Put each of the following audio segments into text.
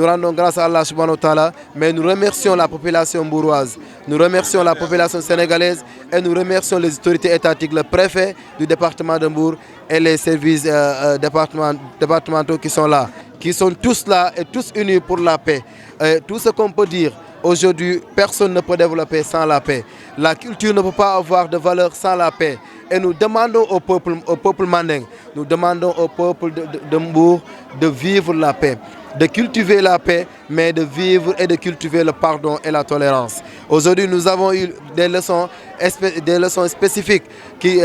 Nous rendons grâce à Allah subhanahu wa ta'ala, mais nous remercions la population mbouroise, nous remercions la population sénégalaise et nous remercions les autorités étatiques, le préfet du département de Mbour et les services départementaux qui sont là, qui sont tous là et tous unis pour la paix. Tout ce qu'on peut dire, aujourd'hui, personne ne peut développer sans la paix. La culture ne peut pas avoir de valeur sans la paix. Et nous demandons au peuple manding, nous demandons au peuple de Mbour de vivre la paix, de cultiver la paix, mais de vivre et de cultiver le pardon et la tolérance. Aujourd'hui, nous avons eu des leçons spécifiques qui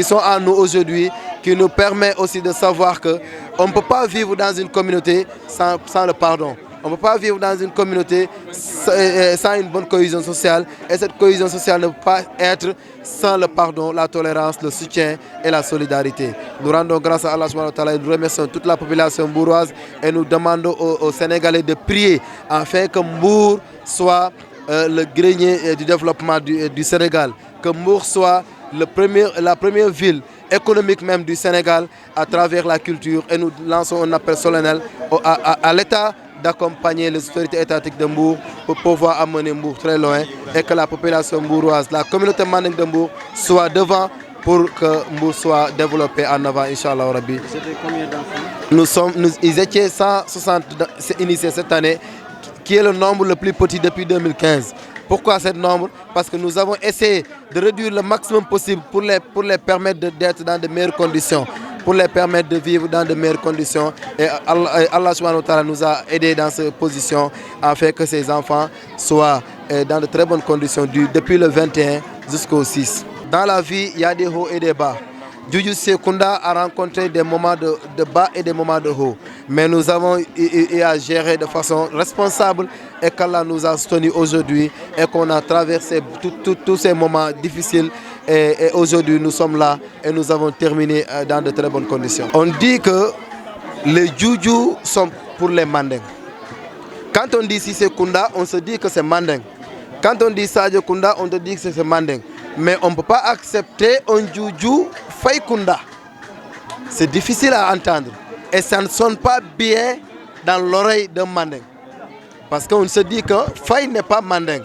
sont à nous aujourd'hui, qui nous permettent aussi de savoir qu'on ne peut pas vivre dans une communauté sans le pardon. On ne peut pas vivre dans une communauté sans une bonne cohésion sociale. Et cette cohésion sociale ne peut pas être sans le pardon, la tolérance, le soutien et la solidarité. Nous rendons grâce à Allah subhanahu wa ta'ala et nous remercions toute la population mbouroise et nous demandons aux Sénégalais de prier afin que Mbour soit le grenier du développement du Sénégal. Que Mbour soit la première ville économique même du Sénégal à travers la culture. Et nous lançons un appel solennel à l'État d'accompagner les autorités étatiques de Mbour pour pouvoir amener Mbour très loin et que la population mbouroise, la communauté manding de Mbour soit devant pour que Mbour soit développé en avant, Inch'Allah Rabbi. C'était combien d'enfants? Ils étaient 160 initiés cette année, qui est le nombre le plus petit depuis 2015. Pourquoi ce nombre? Parce que nous avons essayé de réduire le maximum possible pour les permettre d'être dans de meilleures conditions, pour les permettre de vivre dans de meilleures conditions. Et Allah subhanahu wa ta'ala nous a aidés dans cette position afin que ces enfants soient dans de très bonnes conditions depuis le 21 jusqu'au 6. Dans la vie, il y a des hauts et des bas. Juju Sekunda a rencontré des moments de bas et des moments de haut. Mais nous avons eu à gérer de façon responsable et qu'Allah nous a soutenus aujourd'hui et qu'on a traversé tous ces moments difficiles. Et aujourd'hui, nous sommes là et nous avons terminé dans de très bonnes conditions. On dit que les Juju sont pour les Manding. Quand on dit Sissé Kunda, on se dit que c'est Manding. Quand on dit Sadio Kunda, on te dit que c'est Manding. Mais on ne peut pas accepter un Juju Faye Kunda. C'est difficile à entendre. Et ça ne sonne pas bien dans l'oreille d'un Manding. Parce qu'on se dit que Faye n'est pas Manding.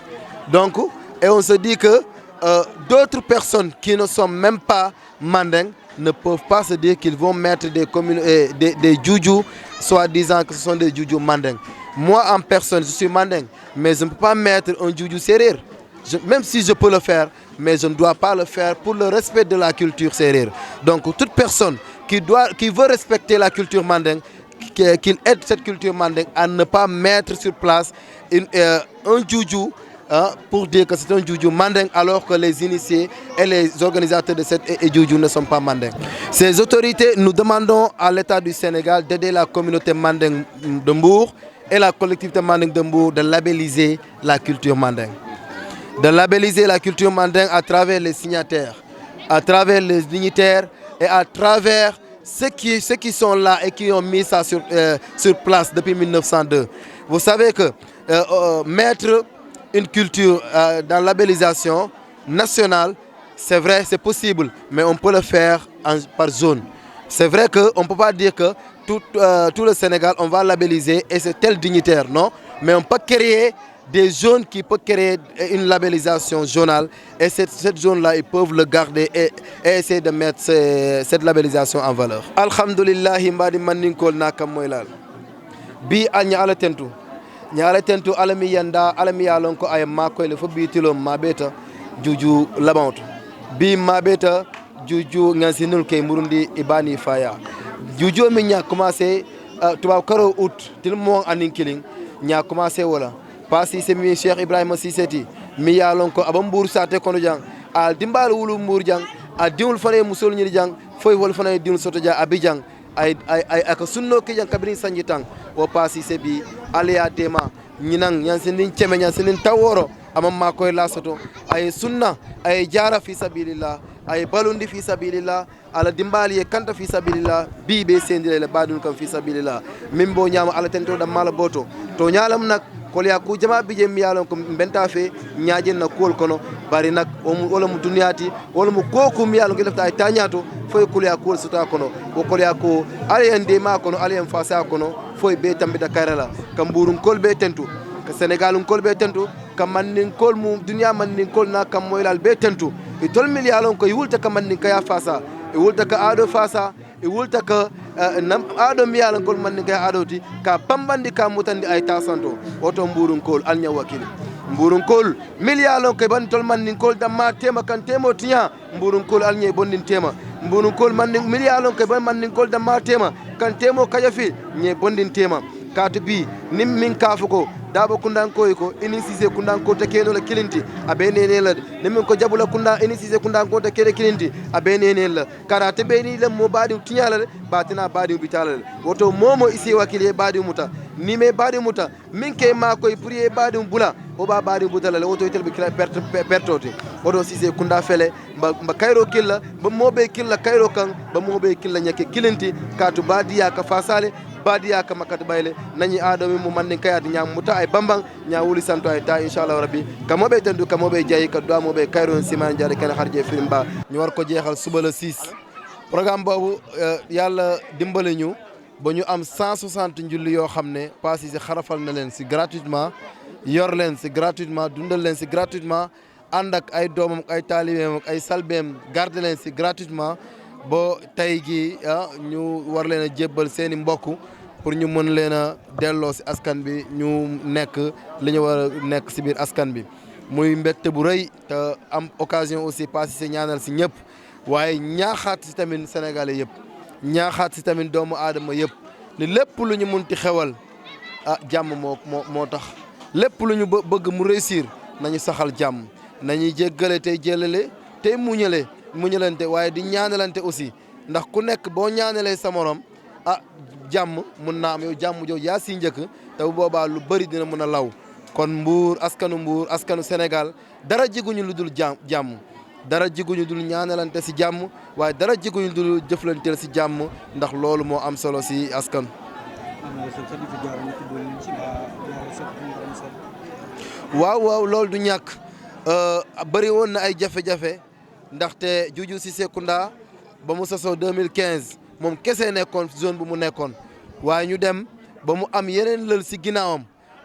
Donc, et on se dit que d'autres personnes qui ne sont même pas Manding ne peuvent pas se dire qu'ils vont mettre des Juju, soit disant que ce sont des Juju Manding. Moi en personne, je suis Manding, mais je ne peux pas mettre un Juju Serer. Même si je peux le faire, mais je ne dois pas le faire pour le respect de la culture Serer. Donc toute personne qui veut respecter la culture Manding, qu'il aide cette culture Manding à ne pas mettre sur place un Juju pour dire que c'est un Juju Manding alors que les initiés et les organisateurs de cette Juju ne sont pas Manding. Ces autorités, nous demandons à l'État du Sénégal d'aider la communauté Manding de Mbour et la collectivité Manding de Mbour de labelliser la culture Manding. De labelliser la culture Manding à travers les signataires, à travers les dignitaires et à travers ceux qui sont là et qui ont mis ça sur place depuis 1902. Vous savez que mettre une culture dans la labellisation nationale, c'est vrai, c'est possible, mais on peut le faire par zone. C'est vrai qu'on ne peut pas dire que tout le Sénégal, on va labelliser et c'est tel dignitaire, non? Mais on peut créer des zones qui peuvent créer une labellisation zonale et cette zone-là, ils peuvent le garder et essayer de mettre cette labellisation en valeur. Alhamdulillah, mbadi maninkol na kamoylal. Bi anya ala tentu. Nyala tentu alami yanda alami yalon ko ay makoy le fo bitilo mabeta juju labantu. Bi mabeta juju ngansinul kay murundi ibani faya. Juju mi nya commencé tuba karo août til mo anin killing nya commencé wala. Pasi c'est mi Cheikh Ibrahima Sisseti mi yalon ko abambour sate kono jang al dimbal wulu mbour jang a diwul fane musul ñi jang foy wol fane diwul soto ja abidjan ay ak sunno ke jang kabrin sanji tang o pasi c'est bi aliya tema ñinang ñansinin ceme ñansinin taworo amam ma koy la soto ay sunna ay jara fi sabilillah ay balundi fi sabilillah ala dimbali e kanta fi sabilillah bibe sendile le badun kam fi sabilillah mimbo ñama ala tento da mala boto to ñalam nak kolya ku jama bije mi yalon ko benta fe ñaajen na kol kono bari nak wala mu duniyati wala mu koku mi yalon ko lefta ay tañato foy kolya kol suta kono o kolya ko aliyen de ma kono aliyen fasa kono foy be tambita karala kam burum kol be tentu ka senegalum kol be tentu kam mannin kol mu duniya mannin kol na kam moylal be tentu e tol mi yalon ko yulta kam mannin kaya fasa e wulta ka ado fasa e wulta ka nam aɗo mbiyalan kol manni kay aɗoti ka pambandi ka mutandi ay tasanto oto mburunkol alña wakili mburunkol miliyalon ke ban tol mannin kol damma tema kan temo tiya mburunkol alña bondin tema mburunkol manni miliyalon ke ban mannin kol damma tema kan temo kajafi ñe bondin tema kato bi nim min kafu ko dabo kundankoy ko ini sise kundanko te kenola kilinti abe nenela nimin ko jabula kunda ini sise kundanko te kede kilinti abe nenela karate be ni le mo badi tinyala batina badi bitala woto momo isi wakili badi muta ni me badi muta min ke ma koy prier badi bula o ba badi butala woto itel be pertoti woto sise kunda fele ba kayro killa ba mobe killa kayro kan ba mobe killa nyake kilinti kato badiya ka fasale badiya ka makat bayle nañi adomi mu manden kayati ñam muta ay bambang ña wuli santo ay ta inshallah rabbi kamobe tendu kamobe jayi ka do mobe kayron siman jare kan harje film ba ñu war ko jeexal suba le 6 programme bobu yalla dimbale ñu ba ñu am 160 njulli yo xamne passi ci xarafal na len ci gratuitement yor len ci gratuitement dundal len ci gratuitement andak ay domam ay talibem ay salbem garder len ci gratuitement bo tay gi ñu war leena jébbal seeni mbokk pour ñu mën leena delloo ci askan bi ñu nekk li ñu war a nekk ci biir askan bi muy mbégte bu rëy te am occasion aussi passé ci ñaanal ci ñëpp waaye ñaaxaat ci tamit sénégalais yëpp ñaaxaat ci tamit doomu aadama yëpp ni lépp lu ñu munti xewal jàmm moo tax lépp lu ñu bëgg mu réussir nañu saxal jàmm nañuy jéggale tey jëlale tey muñalante waaye di ñaanalante aussi ndax ku nekk boo ñaanalee sa morom jàmm mun naa am yow jàmm jooju yaa si njëkk te bu boobaa lu bëri dina mën a law kon Mbour askanu Sénégal dara jiguñu lu dul jàmm dara jiguñu dul ñaanalante si jàmm waaye dara jiguñu dul jëflanteel si jàmm ndax loolu moo am solo si askan. waaw loolu du ñàkk bëri woon na ay jafe-jafe ndaxte Juju Cissé Kounda ba mu sosoo 2015 moom kese nekkoon zone bu mu nekkoon waaye ñu dem ba mu am yeneen lël si ginnaawam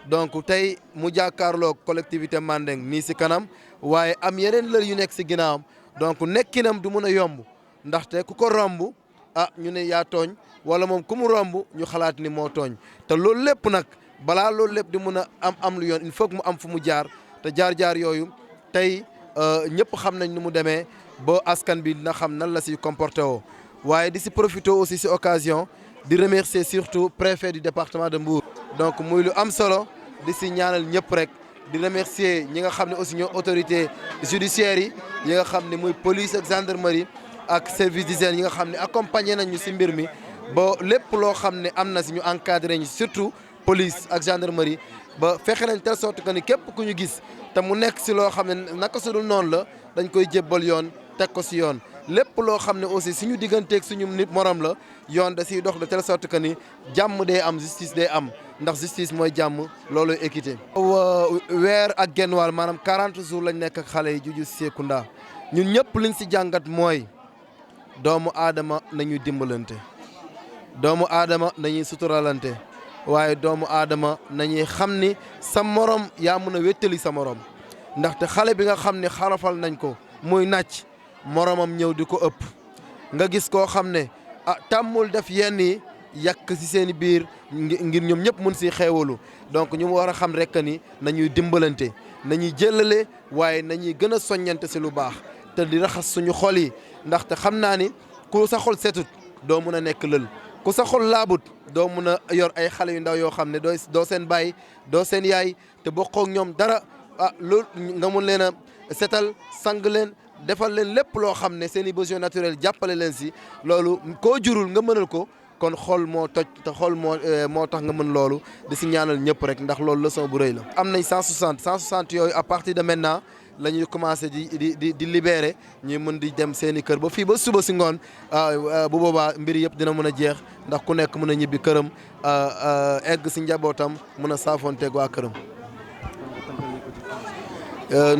donc tey mu jàkkaarloog collectivité Mandeng nii si kanam waaye am yeneen lël yu nekk si ginnaawam donc nekkinam du mun a yomb ndaxte ku ko romb ñu ne yaa tooñ wala moom ku mu romb ñu xalaat ni moo tooñ te loolu lépp nag balaa loolu lépp di mun a am lu yoon il faut que mu am fu mu jaar te jaar yooyu tey ñëpp xam nañ ni mu demee ba askan bi dina xam nan la si comporté woo waaye di si profité aussi si occasion di remercier surtout préfet du département de Mbour. donc muy lu am solo di si ñaanal ñëpp rek di remercier ñi nga xam ne aussi ñoo autorité judiciaire yi nga xam ne muy police ak gendarmerie ak service d'hygiène yi nga xam ne accompagné nañ ñu si mbir mi ba lépp loo xam ne am na si ñu encadré ñu surtout police ak gendarmerie ba fexe nañ telle sorte que ni képp ku ñu gis te mu nekk si loo xam ne naka su dul noonu la dañ koy jébbal yoon teg ko si yoon lépp loo xam ne aussi suñu digganteeg suñu nit morom la yoon da siy dox de telle sorte que ni jàmm day am justice day am ndax justice mooy jàmm looluy équité. weer ak genn wàll maanaam 40 jours lañ nekk ak xale yi Juju Cissé Kounda ñun ñëpp liñ si jàngat mooy doomu aadama nañuy dimbalante doomu aadama nañuy suturalante waaye doomu aadama nañuy xam ni sa morom yaa mën a wéttali sa morom ndaxte xale bi nga xam ne xarafal nañ ko muy nàcc moromam ñëw di ko ëpp nga gis koo xam ne tàmmul def yenn yi yàq si seen i biir ngir ñoom ñëpp mun si xeewalu donc ñu war a xam rek ni nañuy dimbalante nañuy jëlale waaye nañuy gën a soññante si lu baax te di raxas suñu xol yi ndaxte xam naa ni ku sa xol setut doo mun a nekk lël ku sa xol laabut doo mun a yor ay xale yu ndaw yoo xam ne doo seen baay doo seen yaay te bokkoo ak ñoom dara loolu nga mun leen a setal sang leen defal leen lépp loo xam ne seen i besoin naturel jàppale leen si loolu koo jurul nga mënal ko kon xol moo toj te xol moo tax nga mën loolu di si ñaanal ñëpp rek ndax loolu leçon bu rëy la. am nañ 160 yooyu à partir de maintenant la ñuy commencé di libérer ñuy mën di dem seen i kër ba fii ba suba si ngoon bu boobaa mbir yëpp dina mën a jeex ndax ku nekk mën a ñibbi këram egg si njabootam mën a saafoonteeg waa këram. Euh,